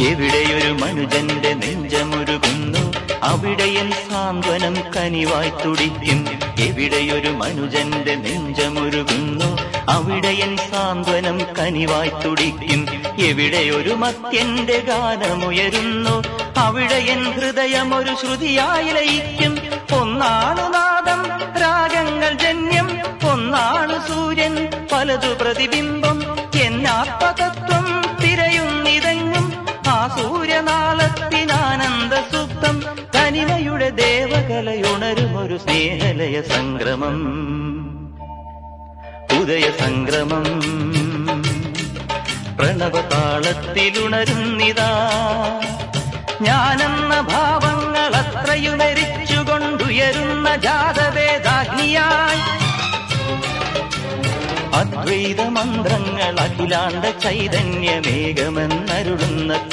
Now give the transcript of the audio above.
എവിടെയൊരു മനുജന്റെ നെഞ്ചമുരുകുന്നു അവിടെയൻ സാന്ത്വനം കനിവായി തുടിക്കും. എവിടെയൊരു മനുജന്റെ നെഞ്ചമുരുകുന്നു അവിടെയൻ സാന്ത്വനം കനിവായി തുടിക്കും. എവിടെയൊരു മത്യന്റെ ഗാനമുയരുന്നു അവിടെയൻ ഹൃദയമൊരു ശ്രുതിയായി ലയിക്കും. ഒന്നാണു നാദം രാഗങ്ങൾ ജന്യം, ഒന്നാണു സൂര്യൻ പലതു പ്രതിബിംബം. എന്നാത്മതത്വം തിരയുന്നിതെങ്ങും ആ സൂര്യനാളത്തിനാനന്ദ സുപ്തം. തനിമയുടെ ദേവകലയുണരുമൊരു സ്നേഹലയ സംക്രമം, ഉദയ സംക്രമം. പ്രണവതാളത്തിലുണരുന്നിതാ ഞാനെന്ന ഭാവങ്ങൾ അത്രയുമരിച്ചുകൊണ്ടുയരുന്ന ജാതവേദാഗ്നിയായി. അദ്വൈത മന്ത്രങ്ങൾ അഖിലാണ്ട ചൈതന്യമേകമെന്നരുളുന്ന